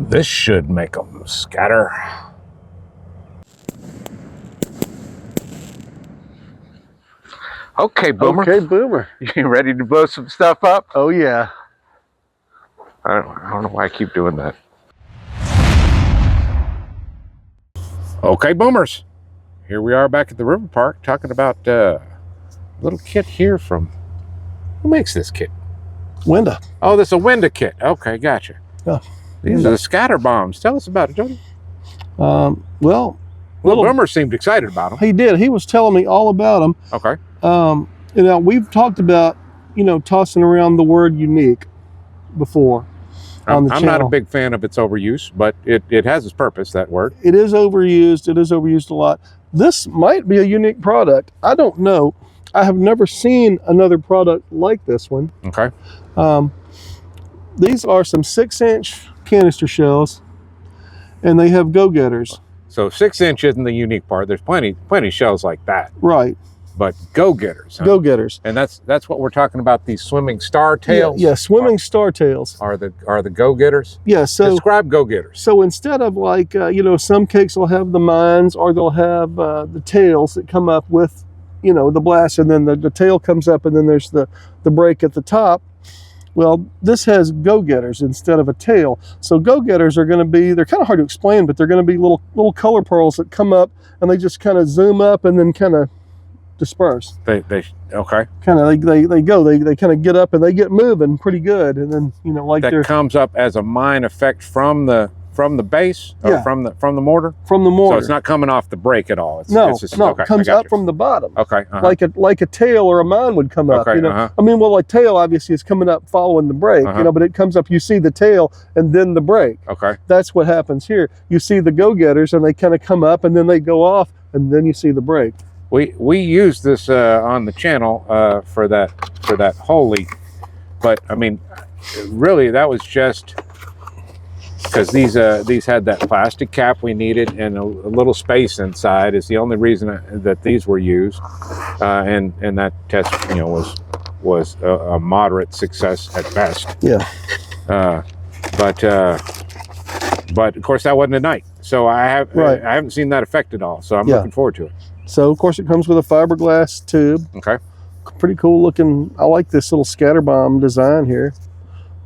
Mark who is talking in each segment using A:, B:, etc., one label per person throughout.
A: This should make them scatter. Okay, Boomer.
B: Okay, Boomer.
A: You ready to blow some stuff up?
B: Oh, yeah.
A: I don't know why I keep doing that. Okay, Boomers. Here we are back at the river park talking about a little kit here from... Who makes this kit?
B: Winda.
A: Oh, this is a Winda kit. Okay, gotcha.
B: Yeah.
A: These are the scatter bombs. Tell us about it, Jody.
B: Well,
A: Boomer seemed excited about them.
B: He did. He was telling me all about them.
A: Okay.
B: You know, we've talked about, you know, tossing around the word unique before on the channel.
A: I'm not a big fan of its overuse, but it has its purpose, that word.
B: It is overused. It is overused a lot. This might be a unique product. I don't know. I have never seen another product like this one.
A: Okay.
B: These are some 6-inch canister shells, and they have go-getters.
A: So 6-inch isn't the unique part. There's plenty shells like that.
B: Right.
A: But go-getters. Huh?
B: Go-getters.
A: And that's what we're talking about. These swimming star tails.
B: Yeah, swimming star tails
A: Are the go-getters?
B: Yeah. So
A: describe go-getters.
B: So instead of like you know, some cakes will have the mines, or they'll have the tails that come up with, you know, the blast, and then the tail comes up, and then there's the brake at the top. Well, this has go-getters instead of a tail. So go-getters are going to be, they're kind of hard to explain, but they're going to be little color pearls that come up, and they just kind of zoom up and then kind of disperse.
A: They okay.
B: Kind of they kind of get up and they get moving pretty good, and then, you know, like
A: that comes up as a mine effect from the base, or
B: yeah,
A: from the mortar.
B: From the mortar.
A: So it's not coming off the brake at all. It's just,
B: no,
A: okay,
B: it comes up from the bottom.
A: Okay.
B: Like a tail or a mine would come up.
A: Okay.
B: You know, I mean, well, a tail obviously is coming up following the brake. You know, but it comes up. You see the tail and then the brake.
A: Okay.
B: That's what happens here. You see the go-getters, and they kind of come up and then they go off, and then you see the brake.
A: We used this on the channel for that Holy, but I mean, really that was just because these had that plastic cap we needed, and a little space inside is the only reason that these were used, and that test, you know, was a moderate success at best.
B: Yeah.
A: But of course that wasn't at night, so I haven't seen that effect at all. So I'm looking forward to it.
B: So of course it comes with a fiberglass tube.
A: Okay.
B: Pretty cool looking. I like this little scatter bomb design here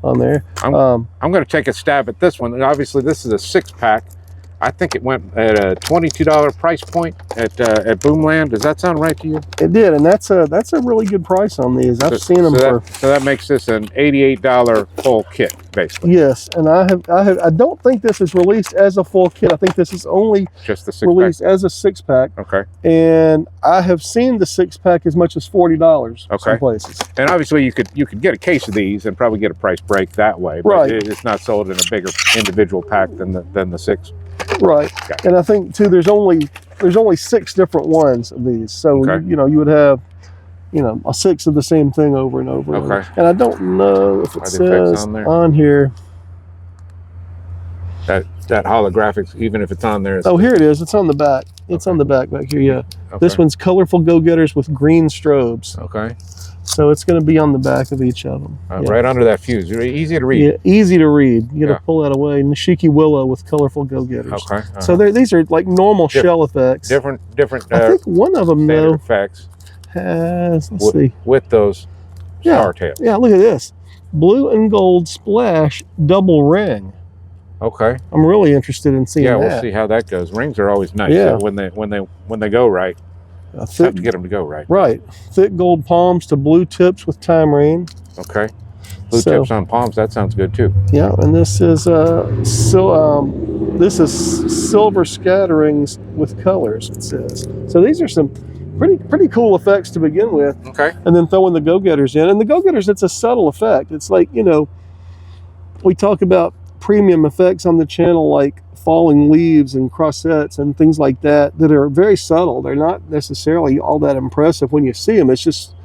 B: on there.
A: I'm going to take a stab at this one. And obviously this is a 6-pack. I think it went at a $22 price point at Boomland. Does that sound right to you?
B: It did, and that's a really good price on these. I've seen them
A: so that makes this an $88 full kit, basically.
B: Yes, and I don't think this is released as a full kit. I think this is only
A: just the 6-pack.
B: Released as a 6-pack.
A: Okay. And
B: I have seen the 6-pack as much as $40.
A: Okay.
B: Some places.
A: And obviously you could get a case of these and probably get a price break that way. But
B: right.
A: It's not sold in a bigger individual pack than the 6.
B: Right. Okay. And I think too, there's only 6 different ones of these. So you know, you would have, you know, a 6 of the same thing over and over.
A: Okay.
B: And I don't know if it says on here
A: that holographics, even if it's on there.
B: Oh, here it is. It's on the back. It's on the back here. Yeah. Okay. This one's colorful go-getters with green strobes.
A: Okay.
B: So it's going to be on the back of each of them.
A: Right under that fuse. Easy to read.
B: Yeah, easy to read. You got to pull that away. Nishiki Willow with colorful go-getters.
A: Okay.
B: So these are like normal shell effects.
A: Different.
B: I think one of them though
A: effects
B: has. Let's see.
A: With those star tails.
B: Yeah. Look at this. Blue and gold splash double ring.
A: Okay.
B: I'm really interested in seeing that.
A: Yeah, we'll see how that goes. Rings are always nice.
B: Yeah.
A: When they go right. Have to get them to go right.
B: Right. Thick gold palms to blue tips with time
A: Okay. Blue tips on palms. That sounds good too.
B: Yeah, and this is silver scatterings with colors. It says. So these are some pretty cool effects to begin with.
A: Okay.
B: And then throwing the go-getters in, and the go-getters, it's a subtle effect. It's like, you know, we talk about premium effects on the channel, like falling leaves and crossettes and things like that are very subtle. They're not necessarily all that impressive when you see them. It's just,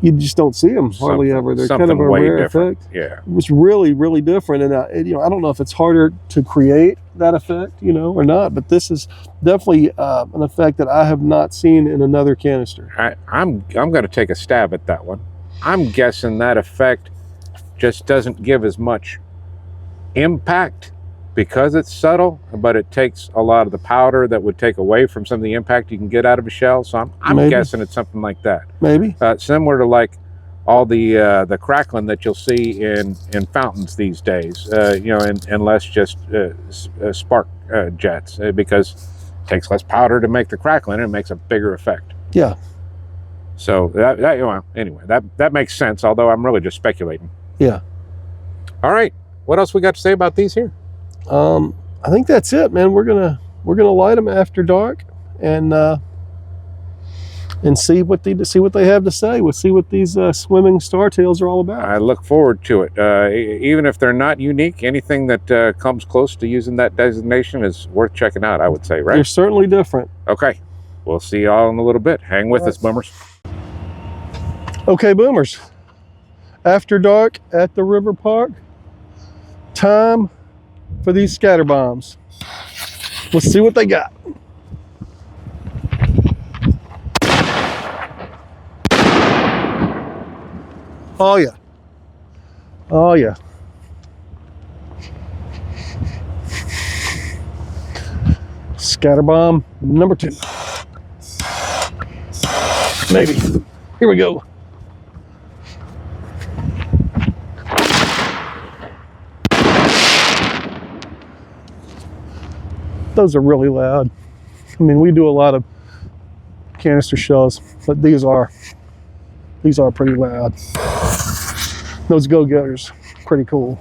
B: you just don't see them hardly ever. They're kind of a rare effect.
A: Yeah.
B: It's really, really different. And you know, I don't know if it's harder to create that effect, you know, or not, but this is definitely an effect that I have not seen in another canister.
A: I'm going to take a stab at that one. I'm guessing that effect just doesn't give as much impact because it's subtle, but it takes a lot of the powder that would take away from some of the impact you can get out of a shell. So I'm
B: Maybe.
A: guessing it's something like that.
B: Maybe.
A: Similar to like all the crackling that you'll see in fountains these days, you know, and less just spark jets, because it takes less powder to make the crackling and it makes a bigger effect.
B: Yeah.
A: So that well, anyway, that makes sense, although I'm really just speculating.
B: Yeah.
A: All right, what else we got to say about these here?
B: I think that's it, man. We're gonna light them after dark and see what they have to say. We'll see what these swimming startails are all about.
A: I look forward to it. Even if they're not unique, anything that comes close to using that designation is worth checking out, I would say, right?
B: They're certainly different.
A: Okay, we'll see y'all in a little bit. Hang with us, boomers.
B: Okay, boomers. After dark at the river park. Time for these scatter bombs. Let's see what they got. Oh yeah. Oh yeah. Scatter bomb number 2. Maybe. Here we go. Those are really loud. I mean, we do a lot of canister shells, but these are pretty loud. Those go-getters, pretty cool.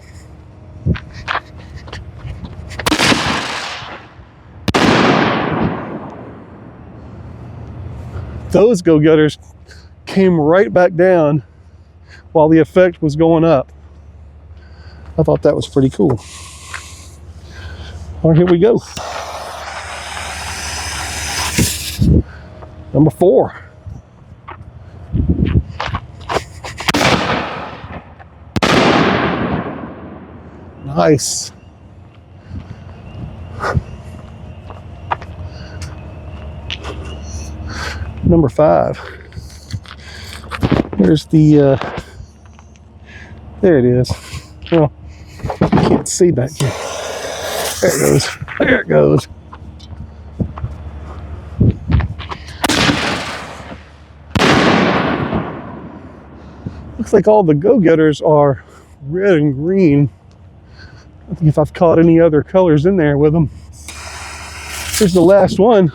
B: Those go-getters came right back down while the effect was going up. I thought that was pretty cool. All right, here we go. Number 4. Nice. Number 5. There's the, there it is. Well, you can't see back here. There it goes. There it goes. Looks like all the go-getters are red and green. I think if I've caught any other colors in there with them. Here's the last one.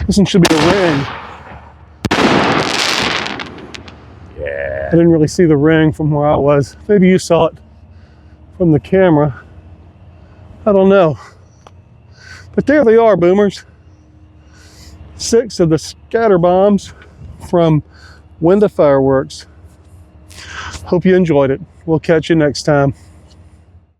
B: This one should be a ring.
A: Yeah.
B: I didn't really see the ring from where I was. Maybe you saw it from the camera. I don't know. But there they are, boomers. 6 of the scatter bombs from Winda Fireworks. Hope you enjoyed it. We'll catch you next time.